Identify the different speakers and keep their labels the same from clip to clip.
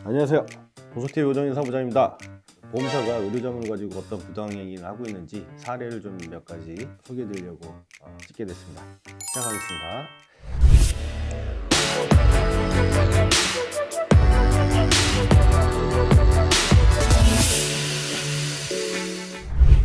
Speaker 1: 안녕하세요. 보석TV 오정인 사무장입니다. 보험사가 의료자문을 가지고 어떤 부당행위를 하고 있는지 사례를 좀 몇 가지 소개해드리려고 찍게 됐습니다. 시작하겠습니다.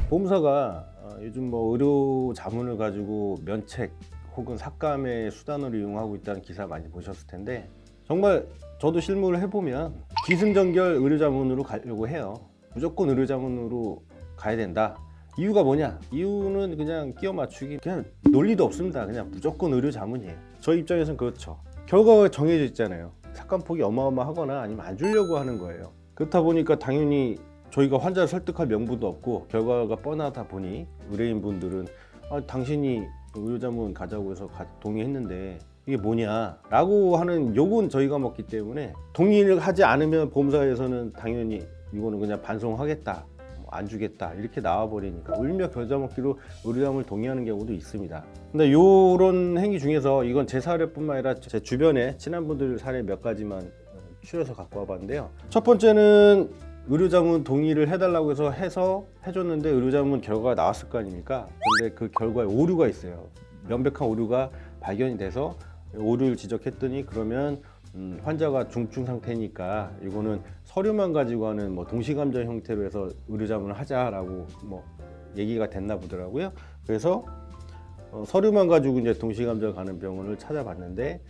Speaker 1: 보험사가 요즘 의료 자문을 가지고 면책 혹은 삭감의 수단으로 이용하고 있다는 기사 많이 보셨을 텐데, 정말 저도 실무를 해보면 기승전결 의료자문으로 가려고 해요. 무조건 의료자문으로 가야 된다. 이유가 뭐냐? 이유는 그냥 끼워 맞추기, 그냥 논리도 없습니다. 그냥 무조건 의료자문이에요. 저희 입장에서는 그렇죠. 결과가 정해져 있잖아요. 삭감폭이 어마어마하거나 아니면 안 주려고 하는 거예요. 그렇다 보니까 당연히 저희가 환자를 설득할 명분도 없고 결과가 뻔하다 보니 의뢰인분들은 당신이 의료자문 가자고 해서 동의했는데 이게 뭐냐 라고 하는 욕은 저희가 먹기 때문에, 동의를 하지 않으면 보험사에서는 당연히 이거는 그냥 반송하겠다, 안 주겠다 이렇게 나와버리니까 울며 겨자 먹기로 의료자문을 동의하는 경우도 있습니다. 근데 이런 행위 중에서, 이건 제 사례뿐만 아니라 제 주변에 친한 분들 사례 몇 가지만 추려서 갖고 와봤는데요. 첫 번째는 의료자문 동의를 해달라고 해서 해줬는데 의료자문 결과가 나왔을 거 아닙니까? 근데 그 결과에 오류가 있어요. 명백한 오류가 발견이 돼서 오류를 지적했더니, 그러면 환자가 중증 상태니까 이거는 서류만 가지고 하는 동시감정 형태로 해서 의료자문을 하자라고 얘기가 됐나 보더라고요. 그래서 서류만 가지고 이제 동시감정 가는 병원을 찾아봤는데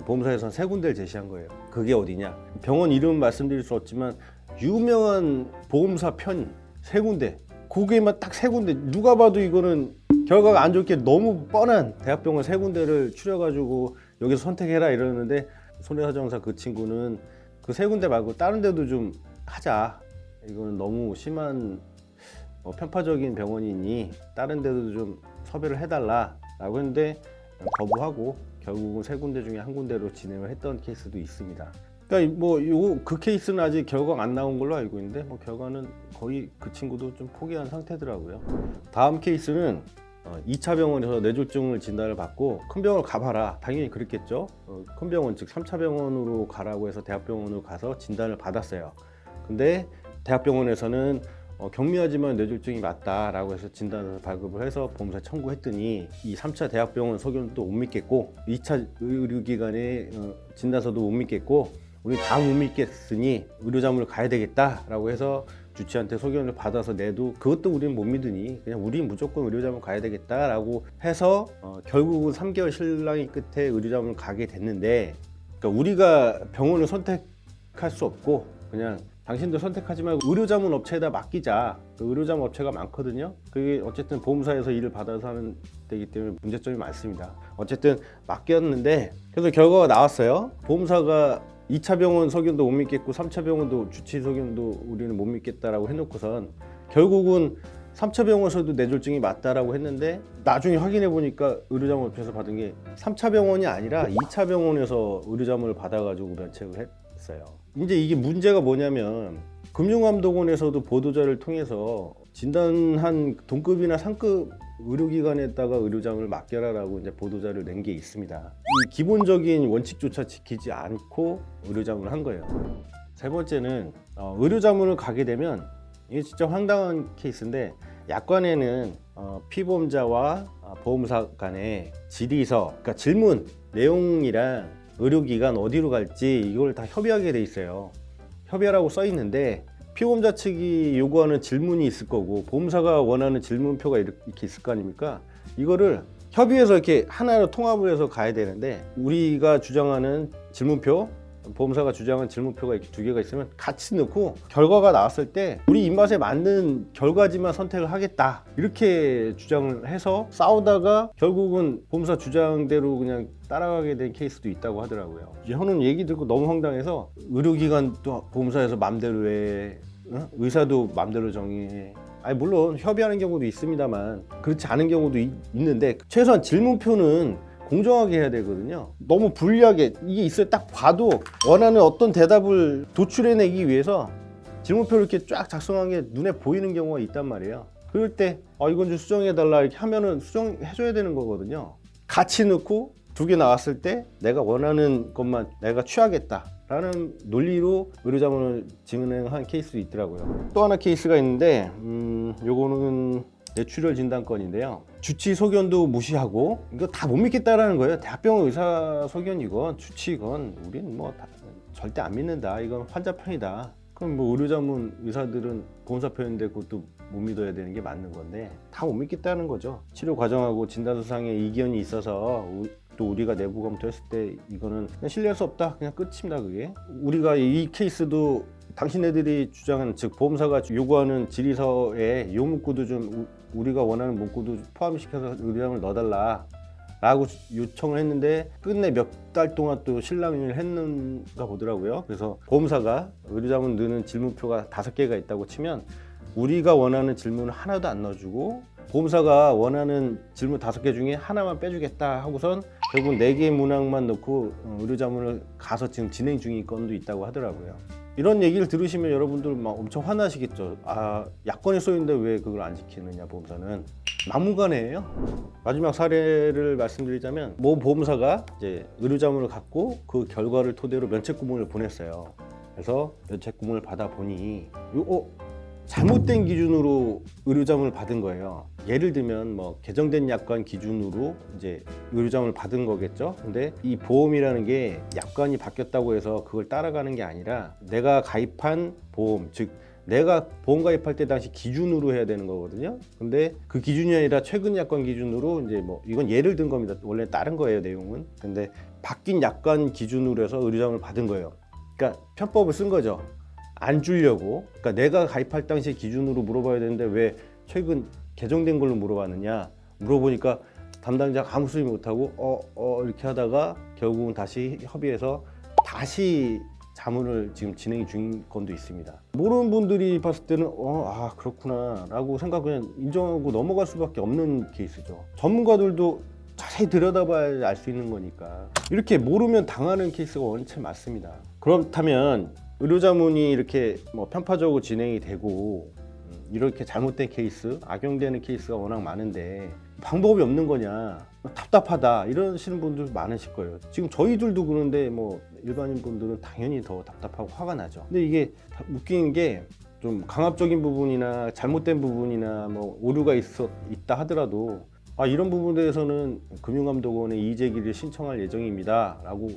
Speaker 1: 보험사에서는 세 군데를 제시한 거예요. 그게 어디냐? 병원 이름 말씀드릴 수 없지만 유명한 보험사 편 세 군데, 거기에만 딱 세 군데, 누가 봐도 이거는 결과가 안 좋게 너무 뻔한 대학병원 세 군데를 추려가지고 여기서 선택해라 이러는데, 손해사정사 그 친구는 그 세 군데 말고 다른 데도 좀 하자, 이거는 너무 심한 편파적인 병원이니 다른 데도 좀 섭외를 해달라 라고 했는데 거부하고 결국은 세 군데 중에 한 군데로 진행을 했던 케이스도 있습니다. 그러니까 그 케이스는 아직 결과가 안 나온 걸로 알고 있는데 결과는 거의 그 친구도 좀 포기한 상태더라고요. 다음 케이스는 2차 병원에서 뇌졸중을 진단을 받고 큰 병원을 가봐라, 당연히 그랬겠죠. 큰 병원, 즉 3차 병원으로 가라고 해서 대학병원으로 가서 진단을 받았어요. 근데 대학병원에서는 경미하지만 뇌졸중이 맞다라고 해서 진단을 발급을 해서 보험사에 청구했더니 이 3차 대학병원 소견도 못 믿겠고 2차 의료기관의 진단서도 못 믿겠고 우리 다 못 믿겠으니 의료자문을 가야 되겠다라고 해서 주치한테 소견을 받아서 내도 그것도 우리는 못 믿으니 그냥 우린 무조건 의료자문 가야 되겠다라고 해서 결국은 3개월 실랑이 끝에 의료자문을 가게 됐는데, 그러니까 우리가 병원을 선택할 수 없고 그냥 당신들 선택하지 말고 의료자문 업체에다 맡기자. 그 의료자문 업체가 많거든요. 그게 어쨌든 보험사에서 일을 받아서 하는 데이기 때문에 문제점이 많습니다. 어쨌든 맡겼는데, 그래서 결과가 나왔어요. 보험사가 2차 병원 소견도 못 믿겠고 3차 병원도 주치 소견도 우리는 못 믿겠다라고 해놓고선 결국은 3차 병원에서도 뇌졸중이 맞다라고 했는데, 나중에 확인해 보니까 의료자문 업체에서 받은 게 3차 병원이 아니라 2차 병원에서 의료자문을 받아가지고 면책을 했어요. 이제 이게 문제가 뭐냐면, 금융감독원에서도 보도자를 통해서 진단한 동급이나 상급 의료기관에다가 의료자문을 맡겨라라고 이제 보도자를 낸 게 있습니다. 이 기본적인 원칙조차 지키지 않고 의료자문을 한 거예요. 세 번째는 의료자문을 가게 되면, 이게 진짜 황당한 케이스인데, 약관에는 피보험자와 보험사 간의 질의서, 그러니까 질문 내용이랑 의료기관 어디로 갈지 이걸 다 협의하게 돼 있어요. 협의하라고 써 있는데 피보험자 측이 요구하는 질문이 있을 거고 보험사가 원하는 질문표가 이렇게 있을 거 아닙니까? 이거를 협의해서 이렇게 하나로 통합을 해서 가야 되는데, 우리가 주장하는 질문표, 보험사가 주장하는 질문표가 이렇게 두 개가 있으면 같이 넣고 결과가 나왔을 때 우리 입맛에 맞는 결과지만 선택을 하겠다 이렇게 주장을 해서 싸우다가 결국은 보험사 주장대로 그냥 따라가게 된 케이스도 있다고 하더라고요. 저는 얘기 듣고 너무 황당해서, 의료기관도 보험사에서 맘대로 해, 의사도 맘대로 정의해. 물론 협의하는 경우도 있습니다만 그렇지 않은 경우도 있는데, 최소한 질문표는 공정하게 해야 되거든요. 너무 불리하게 이게 있어요. 딱 봐도 원하는 어떤 대답을 도출해내기 위해서 질문표를 이렇게 쫙 작성한 게 눈에 보이는 경우가 있단 말이에요. 그럴 때 이건 좀 수정해달라 이렇게 하면은 수정해줘야 되는 거거든요. 같이 넣고 두 개 나왔을 때 내가 원하는 것만 내가 취하겠다 라는 논리로 의료자문을 진행한 케이스도 있더라고요. 또 하나 케이스가 있는데 요거는 뇌출혈 진단건인데요. 주치 소견도 무시하고 이거 다 못 믿겠다라는 거예요. 대학병원 의사 소견이건 주치건 우리는 뭐 절대 안 믿는다. 이건 환자 편이다. 그럼 뭐 의료자문 의사들은 보험사 편인데 그것도 못 믿어야 되는 게 맞는 건데 다 못 믿겠다는 거죠. 치료 과정하고 진단서상의 이견이 있어서 또 우리가 내부 검토했을 때 이거는 그냥 신뢰할 수 없다. 그냥 끝입니다. 그게 우리가 이 케이스도 당신네들이 주장하는 즉 보험사가 요구하는 질의서에 요 문구도 좀 우리가 원하는 문구도 포함시켜서 의료자문을 넣어달라 라고 요청을 했는데 끝내 몇 달 동안 또 실랑이를 했는가 보더라고요. 그래서 보험사가 의료자문 넣는 질문표가 5개가 있다고 치면 우리가 원하는 질문을 하나도 안 넣어주고 보험사가 원하는 질문 5개 중에 하나만 빼주겠다 하고선 결국 4개의 문항만 넣고 의료자문을 가서 지금 진행 중인 건도 있다고 하더라고요. 이런 얘기를 들으시면 여러분들 막 엄청 화나시겠죠. 아, 약관에 써있는데 왜 그걸 안 지키느냐 보험사는. 막무가내예요. 마지막 사례를 말씀드리자면 모 보험사가 이제 의료자문을 갖고 그 결과를 토대로 면책구문을 보냈어요. 그래서 면책구문을 받아 보니 잘못된 기준으로 의료자문을 받은 거예요. 예를 들면 뭐 개정된 약관 기준으로 이제 의료자문을 받은 거겠죠. 근데 이 보험이라는 게 약관이 바뀌었다고 해서 그걸 따라가는 게 아니라 내가 가입한 보험, 즉 내가 보험 가입할 때 당시 기준으로 해야 되는 거거든요. 근데 그 기준이 아니라 최근 약관 기준으로 이제 뭐 이건 예를 든 겁니다. 원래 다른 거예요, 내용은. 근데 바뀐 약관 기준으로 해서 의료자문을 받은 거예요. 그러니까 편법을 쓴 거죠. 안 주려고. 그러니까 내가 가입할 당시 기준으로 물어봐야 되는데 왜 최근 개정된 걸로 물어봤느냐. 물어보니까 담당자가 아무 소리 못하고 이렇게 하다가 결국은 다시 협의해서 다시 자문을 지금 진행 중인 건도 있습니다. 모르는 분들이 봤을 때는 그렇구나 라고 생각 그냥 인정하고 넘어갈 수밖에 없는 케이스죠. 전문가들도 자세히 들여다봐야 알 수 있는 거니까. 이렇게 모르면 당하는 케이스가 원체 많습니다. 그렇다면 의료자문이 이렇게 뭐 편파적으로 진행이 되고 이렇게 잘못된 케이스, 악용되는 케이스가 워낙 많은데 방법이 없는 거냐, 답답하다 이러시는 분들 많으실 거예요. 지금 저희들도 그런데 뭐 일반인 분들은 당연히 더 답답하고 화가 나죠. 근데 이게 웃기는 게 좀 강압적인 부분이나 잘못된 부분이나 뭐 오류가 있다 하더라도 이런 부분에 대해서는 금융감독원에 이의제기를 신청할 예정입니다 라고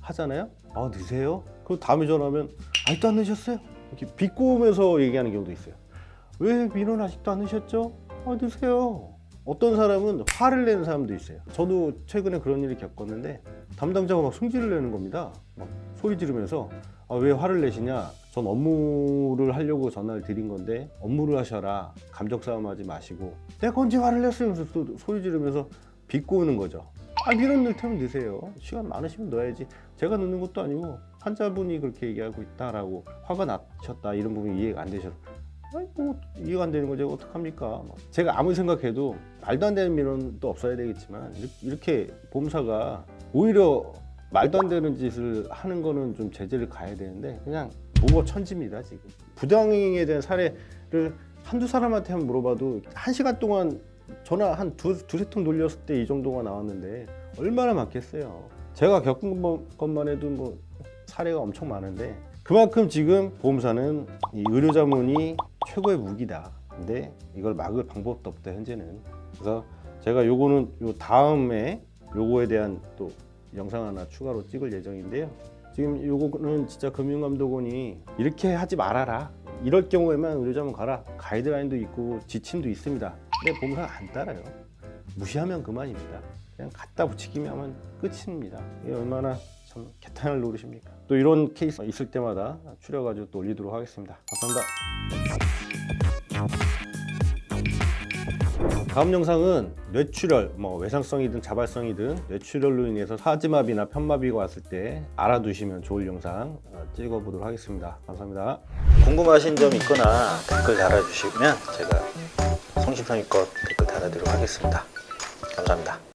Speaker 1: 하잖아요. 넣으세요? 그리고 다음에 전화하면 아직도 안 넣으셨어요? 이렇게 비꼬면서 얘기하는 경우도 있어요. 왜 민원 아직도 안 넣으셨죠? 넣으세요. 어떤 사람은 화를 내는 사람도 있어요. 저도 최근에 그런 일을 겪었는데 담당자가 막 승질을 내는 겁니다. 막 소리 지르면서 왜 화를 내시냐? 전 업무를 하려고 전화를 드린 건데 업무를 하셔라. 감정 싸움하지 마시고 내가 언제 화를 냈어요? 그래서 또 소리 지르면서 비꼬는 거죠. 민원 넣을 테면 넣으세요. 시간 많으시면 넣어야지. 제가 넣는 것도 아니고 환자분이 그렇게 얘기하고 있다라고 화가 나셨다 이런 부분이 이해가 안 되셔서 이해가 안 되는 거 제가 어떡합니까? 제가 아무리 생각해도 말도 안 되는 민원도 없어야 되겠지만 이렇게 보험사가 오히려 말도 안 되는 짓을 하는 거는 좀 제재를 가야 되는데 그냥 오버 천지입니다. 지금 부당행위에 대한 사례를 한두 사람한테 한번 물어봐도 1시간 동안 전화 한 두세 통 돌렸을 때 이 정도가 나왔는데 얼마나 많겠어요. 제가 겪은 것만 해도 뭐 사례가 엄청 많은데 그만큼 지금 보험사는 이 의료자문이 최고의 무기다. 근데 이걸 막을 방법도 없다 현재는. 그래서 제가 요거는 요 다음에 요거에 대한 또 영상 하나 추가로 찍을 예정인데요. 지금 요거는 진짜 금융감독원이 이렇게 하지 말아라. 이럴 경우에만 의료자문 가라. 가이드라인도 있고 지침도 있습니다. 근데 보험사가 안 따라요. 무시하면 그만입니다. 그냥 갖다 붙이기만 하면 끝입니다. 이게 얼마나 참 개탄할 노릇입니까? 또 이런 케이스 있을 때마다 추려가지고 또 올리도록 하겠습니다. 감사합니다. 다음 영상은 뇌출혈, 외상성이든 자발성이든 뇌출혈로 인해서 사지마비나 편마비가 왔을 때 알아두시면 좋을 영상 찍어보도록 하겠습니다. 감사합니다.
Speaker 2: 궁금하신 점 있거나 댓글 달아주시면 제가 성심성의껏 댓글 달아드리도록 하겠습니다. 감사합니다.